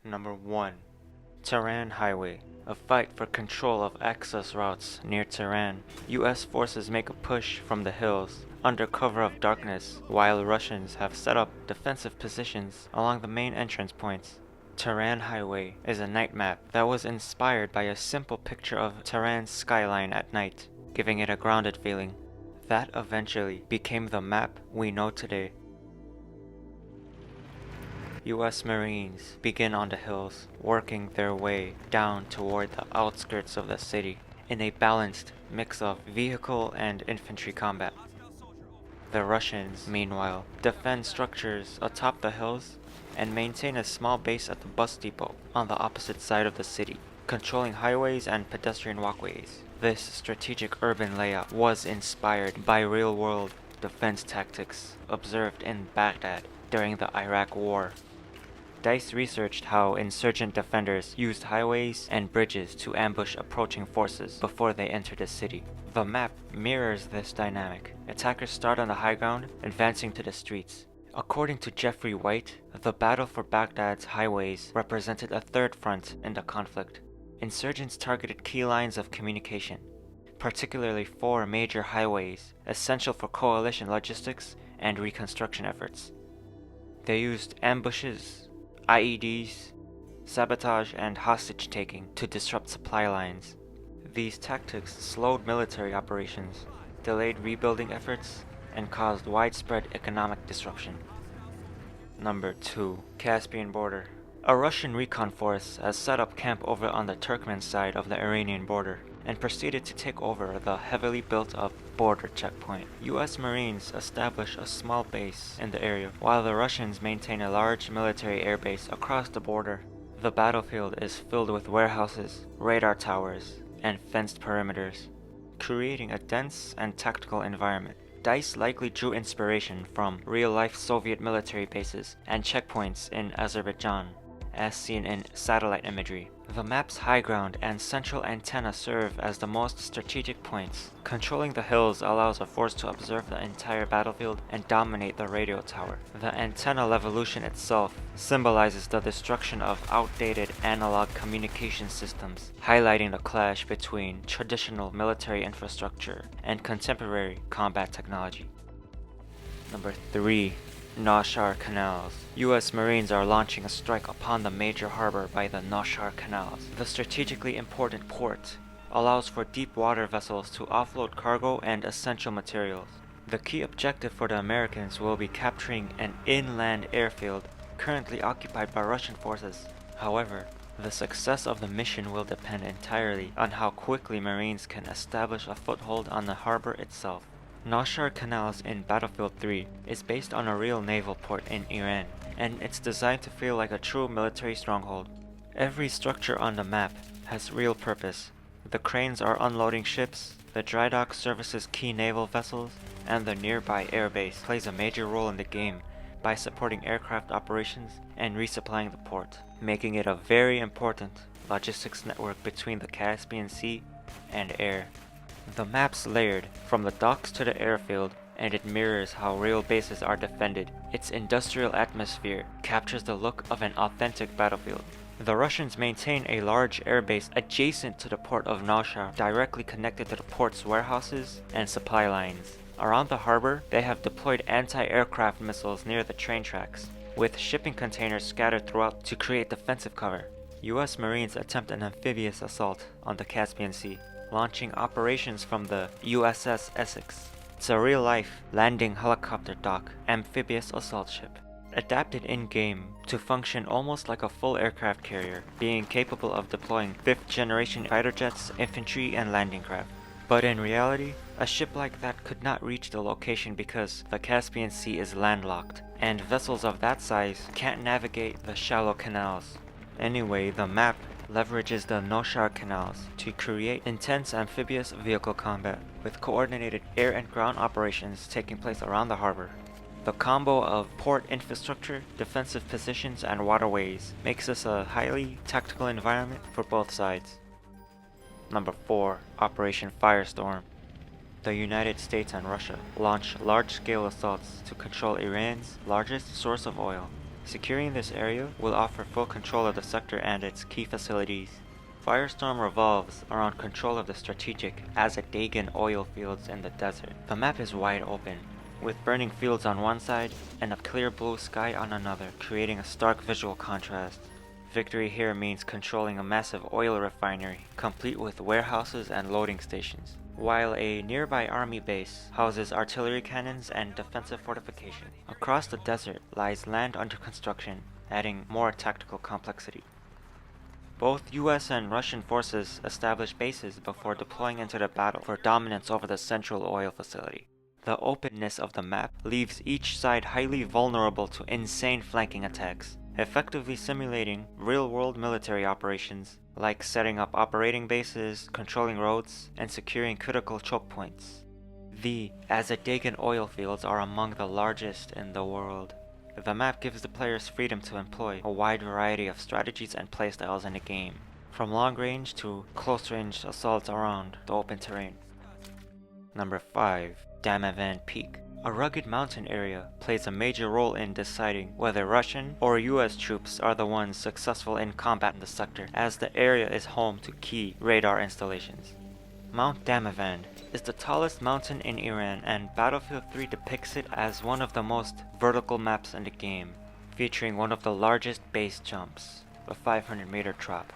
Number 1. Tehran Highway. A fight for control of access routes near Tehran. U.S. forces make a push from the hills under cover of darkness, while Russians have set up defensive positions along the main entrance points. Tehran Highway is a night map that was inspired by a simple picture of Tehran's skyline at night, giving it a grounded feeling. That eventually became the map we know today. U.S. Marines begin on the hills, working their way down toward the outskirts of the city in a balanced mix of vehicle and infantry combat. The Russians, meanwhile, defend structures atop the hills and maintain a small base at the bus depot on the opposite side of the city, controlling highways and pedestrian walkways. This strategic urban layout was inspired by real-world defense tactics observed in Baghdad during the Iraq War. DICE researched how insurgent defenders used highways and bridges to ambush approaching forces before they entered the city. The map mirrors this dynamic. Attackers start on the high ground, advancing to the streets. According to Jeffrey White, the battle for Baghdad's highways represented a third front in the conflict. Insurgents targeted key lines of communication, particularly 4 major highways essential for coalition logistics and reconstruction efforts. They used ambushes, IEDs, sabotage, and hostage-taking to disrupt supply lines. These tactics slowed military operations, delayed rebuilding efforts, and caused widespread economic disruption. Number 2. Caspian Border. A Russian recon force has set up camp over on the Turkmen side of the Iranian border and proceeded to take over the heavily built-up border checkpoint. U.S. Marines establish a small base in the area, while the Russians maintain a large military airbase across the border. The battlefield is filled with warehouses, radar towers, and fenced perimeters, creating a dense and tactical environment. DICE likely drew inspiration from real-life Soviet military bases and checkpoints in Azerbaijan, as seen in satellite imagery. The map's high ground and central antenna serve as the most strategic points. Controlling the hills allows a force to observe the entire battlefield and dominate the radio tower. The antenna levolution itself symbolizes the destruction of outdated analog communication systems, highlighting the clash between traditional military infrastructure and contemporary combat technology. Number 3. Nashar Canals. U.S. Marines are launching a strike upon the major harbor by the Nashar Canals. The strategically important port allows for deep water vessels to offload cargo and essential materials. The key objective for the Americans will be capturing an inland airfield currently occupied by Russian forces. However, the success of the mission will depend entirely on how quickly Marines can establish a foothold on the harbor itself. Nashar Canals in Battlefield 3 is based on a real naval port in Iran, and it's designed to feel like a true military stronghold. Every structure on the map has real purpose. The cranes are unloading ships, the dry dock services key naval vessels, and the nearby airbase plays a major role in the game by supporting aircraft operations and resupplying the port, making it a very important logistics network between the Caspian Sea and air. The map's layered from the docks to the airfield, and it mirrors how real bases are defended. Its industrial atmosphere captures the look of an authentic battlefield. The Russians maintain a large airbase adjacent to the port of Nashar, directly connected to the port's warehouses and supply lines. Around the harbor, they have deployed anti-aircraft missiles near the train tracks, with shipping containers scattered throughout to create defensive cover. U.S. Marines attempt an amphibious assault on the Caspian Sea, launching operations from the u.s.s. Essex. It's a real-life landing helicopter dock amphibious assault ship, adapted in-game to function almost like a full aircraft carrier, being capable of deploying 5th-generation fighter jets, infantry, and landing craft. But in reality, a ship like that could not reach the location because the Caspian Sea is landlocked, and vessels of that size can't navigate the shallow canals. Anyway, the map leverages the Nashar Canals to create intense amphibious vehicle combat, with coordinated air and ground operations taking place around the harbor. The combo of port infrastructure, defensive positions, and waterways makes this a highly tactical environment for both sides. Number 4. Operation Firestorm. The United States and Russia launch large-scale assaults to control Iran's largest source of oil, Securing this area will offer full control of the sector and its key facilities. Firestorm revolves around control of the strategic Azadagan oil fields in the desert. The map is wide open, with burning fields on one side and a clear blue sky on another, creating a stark visual contrast. Victory here means controlling a massive oil refinery, complete with warehouses and loading stations, while a nearby army base houses artillery cannons and defensive fortifications. Across the desert lies land under construction, adding more tactical complexity. Both US and Russian forces established bases before deploying into the battle for dominance over the central oil facility. The openness of the map leaves each side highly vulnerable to insane flanking attacks, effectively simulating real-world military operations like setting up operating bases, controlling roads, and securing critical choke points. The Azadagan oil fields are among the largest in the world. The map gives the players freedom to employ a wide variety of strategies and playstyles in the game, from long range to close range assaults around the open terrain. Number 5. Damavan Peak. A rugged mountain area plays a major role in deciding whether Russian or US troops are the ones successful in combat in the sector, as the area is home to key radar installations. Mount Damavan is the tallest mountain in Iran, and Battlefield 3 depicts it as one of the most vertical maps in the game, featuring one of the largest base jumps, a 500-meter drop.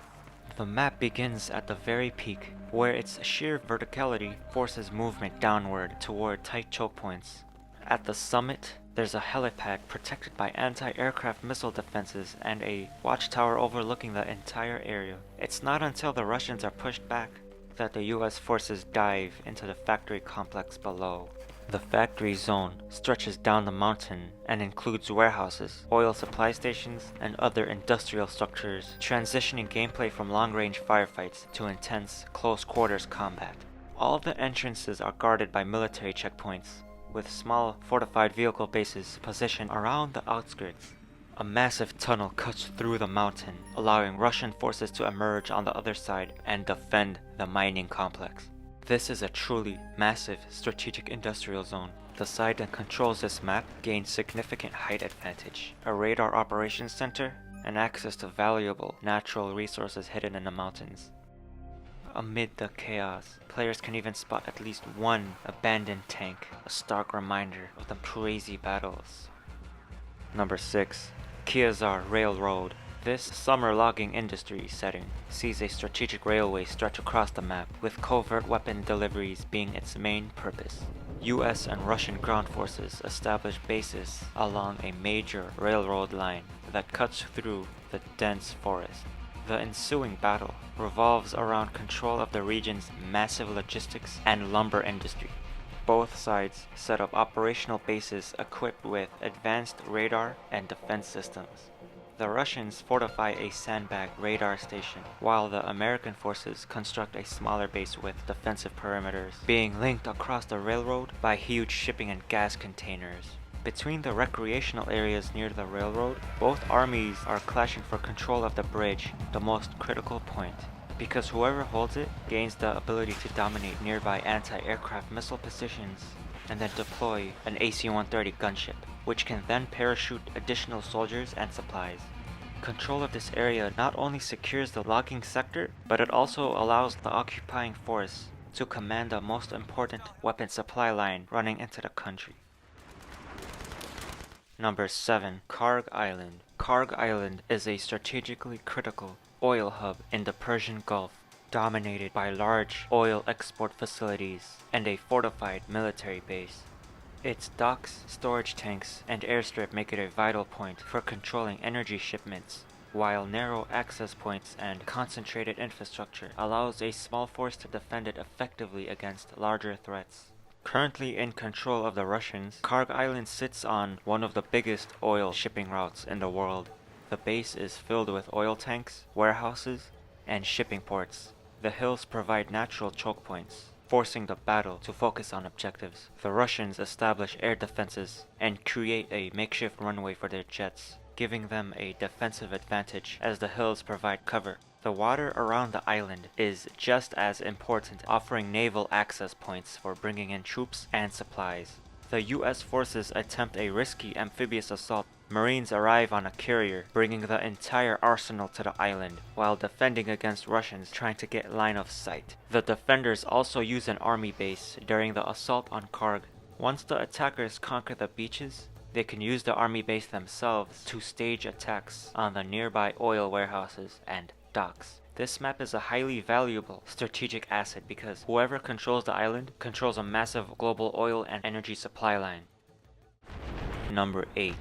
The map begins at the very peak, where its sheer verticality forces movement downward toward tight choke points. At the summit, there's a helipad protected by anti-aircraft missile defenses and a watchtower overlooking the entire area. It's not until the Russians are pushed back that the US forces dive into the factory complex below. The factory zone stretches down the mountain and includes warehouses, oil supply stations, and other industrial structures, transitioning gameplay from long-range firefights to intense, close-quarters combat. All the entrances are guarded by military checkpoints, with small fortified vehicle bases positioned around the outskirts. A massive tunnel cuts through the mountain, allowing Russian forces to emerge on the other side and defend the mining complex. This is a truly massive strategic industrial zone. The side that controls this map gains significant height advantage, a radar operations center, and access to valuable natural resources hidden in the mountains. Amid the chaos, players can even spot at least one abandoned tank, a stark reminder of the crazy battles. Number 6. Kiazar Railroad. This summer logging industry setting sees a strategic railway stretch across the map, with covert weapon deliveries being its main purpose. US and Russian ground forces establish bases along a major railroad line that cuts through the dense forest. The ensuing battle revolves around control of the region's massive logistics and lumber industry. Both sides set up operational bases equipped with advanced radar and defense systems. The Russians fortify a sandbag radar station, while the American forces construct a smaller base with defensive perimeters, being linked across the railroad by huge shipping and gas containers. Between the recreational areas near the railroad, both armies are clashing for control of the bridge, the most critical point, because whoever holds it gains the ability to dominate nearby anti-aircraft missile positions and then deploy an AC-130 gunship, which can then parachute additional soldiers and supplies. Control of this area not only secures the logging sector, but it also allows the occupying force to command the most important weapon supply line running into the country. Number 7. Karg Island. Karg Island is a strategically critical oil hub in the Persian Gulf, dominated by large oil export facilities and a fortified military base. Its docks, storage tanks, and airstrip make it a vital point for controlling energy shipments, while narrow access points and concentrated infrastructure allows a small force to defend it effectively against larger threats. Currently in control of the Russians, Karg Island sits on one of the biggest oil shipping routes in the world. The base is filled with oil tanks, warehouses, and shipping ports. The hills provide natural choke points, forcing the battle to focus on objectives. The Russians establish air defenses and create a makeshift runway for their jets, giving them a defensive advantage as the hills provide cover. The water around the island is just as important, offering naval access points for bringing in troops and supplies. The US forces attempt a risky amphibious assault, Marines arrive on a carrier, bringing the entire arsenal to the island, while defending against Russians trying to get line of sight. The defenders also use an army base during the assault on Karg. Once the attackers conquer the beaches, they can use the army base themselves to stage attacks on the nearby oil warehouses and docks. This map is a highly valuable strategic asset because whoever controls the island controls a massive global oil and energy supply line. Number 8.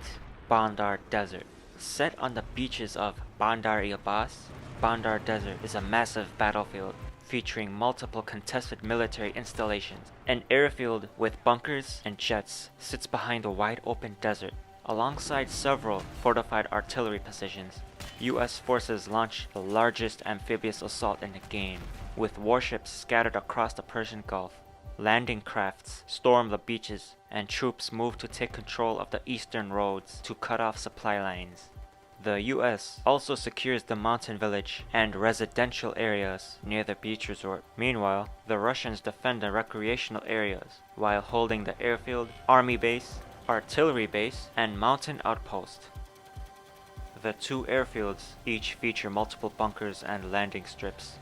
Bandar Desert. Set on the beaches of Bandar Abbas, Bandar Desert is a massive battlefield featuring multiple contested military installations. An airfield with bunkers and jets sits behind a wide open desert, alongside several fortified artillery positions. U.S. forces launch the largest amphibious assault in the game, with warships scattered across the Persian Gulf. Landing crafts storm the beaches, and troops move to take control of the eastern roads to cut off supply lines. The U.S. also secures the mountain village and residential areas near the beach resort. Meanwhile, the Russians defend the recreational areas while holding the airfield, army base, artillery base, and mountain outpost. The two airfields each feature multiple bunkers and landing strips.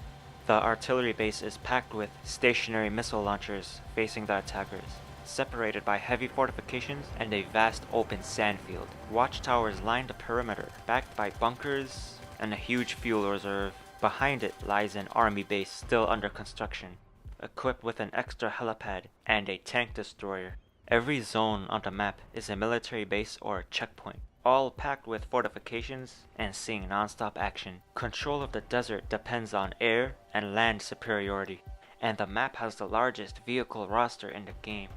The artillery base is packed with stationary missile launchers facing the attackers, separated by heavy fortifications and a vast open sand field. Watchtowers line the perimeter, backed by bunkers and a huge fuel reserve. Behind it lies an army base still under construction, equipped with an extra helipad and a tank destroyer. Every zone on the map is a military base or checkpoint, all packed with fortifications and seeing non-stop action. Control of the desert depends on air and land superiority, and the map has the largest vehicle roster in the game.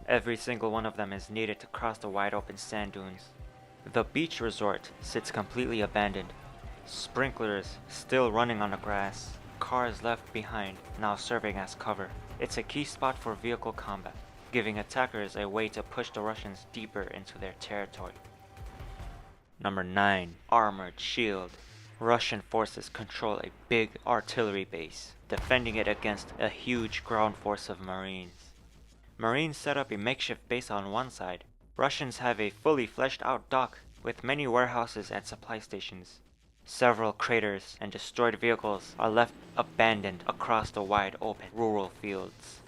Every single one of them is needed to cross the wide open sand dunes. The beach resort sits completely abandoned. Sprinklers still running on the grass, cars left behind now serving as cover. It's a key spot for vehicle combat, giving attackers a way to push the Russians deeper into their territory. Number 9. Armored Shield. Russian forces control a big artillery base, defending it against a huge ground force of Marines. Marines set up a makeshift base on one side. Russians have a fully fleshed out dock with many warehouses and supply stations. Several craters and destroyed vehicles are left abandoned across the wide open rural fields.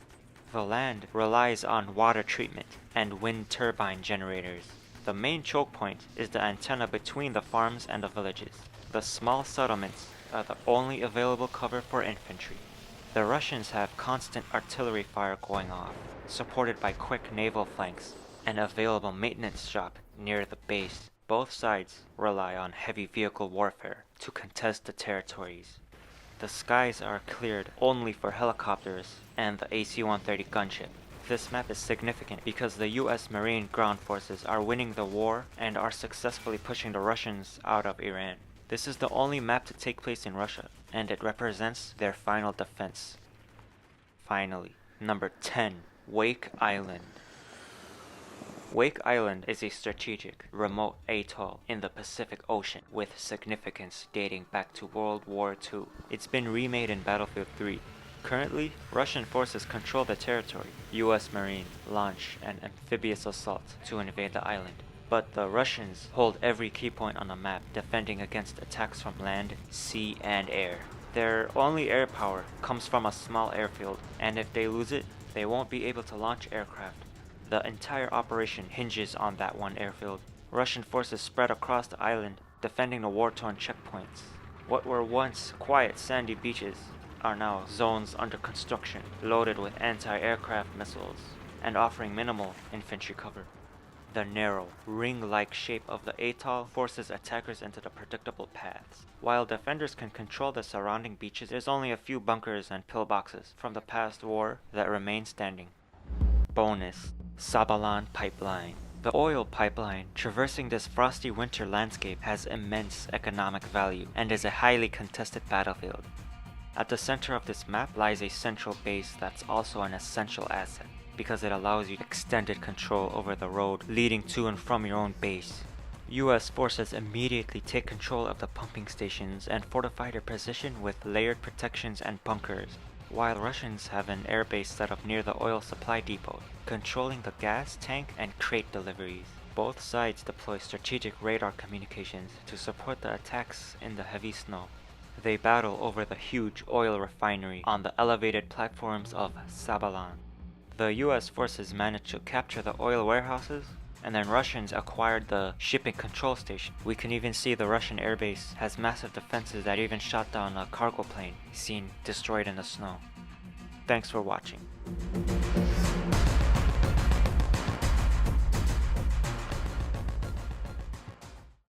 The land relies on water treatment and wind turbine generators. The main choke point is the antenna between the farms and the villages. The small settlements are the only available cover for infantry. The Russians have constant artillery fire going off, supported by quick naval flanks, and available maintenance shop near the base. Both sides rely on heavy vehicle warfare to contest the territories. The skies are cleared only for helicopters and the AC-130 gunship. This map is significant because the U.S. Marine ground forces are winning the war and are successfully pushing the Russians out of Iran. This is the only map to take place in Russia, and it represents their final defense. Finally, number 10. Wake Island. Wake Island is a strategic, remote atoll in the Pacific Ocean with significance dating back to World War II. It's been remade in Battlefield 3. Currently, Russian forces control the territory. U.S. Marines launch an amphibious assault to invade the island. But the Russians hold every key point on the map, defending against attacks from land, sea, and air. Their only air power comes from a small airfield, and if they lose it, they won't be able to launch aircraft. The entire operation hinges on that one airfield. Russian forces spread across the island, defending the war-torn checkpoints. What were once quiet sandy beaches are now zones under construction, loaded with anti-aircraft missiles, and offering minimal infantry cover. The narrow, ring-like shape of the atoll forces attackers into the predictable paths. While defenders can control the surrounding beaches, there's only a few bunkers and pillboxes from the past war that remain standing. Bonus: Sabalan Pipeline. The oil pipeline traversing this frosty winter landscape has immense economic value and is a highly contested battlefield. At the center of this map lies a central base that's also an essential asset, because it allows you extended control over the road leading to and from your own base. US forces immediately take control of the pumping stations and fortify their position with layered protections and bunkers, while Russians have an airbase set up near the oil supply depot, controlling the gas tank and crate deliveries. Both sides deploy strategic radar communications to support the attacks in the heavy snow. They battle over the huge oil refinery on the elevated platforms of Sabalan. The U.S. forces managed to capture the oil warehouses, and then Russians acquired the shipping control station. We can even see the Russian airbase has massive defenses that even shot down a cargo plane seen destroyed in the snow. Thanks for watching.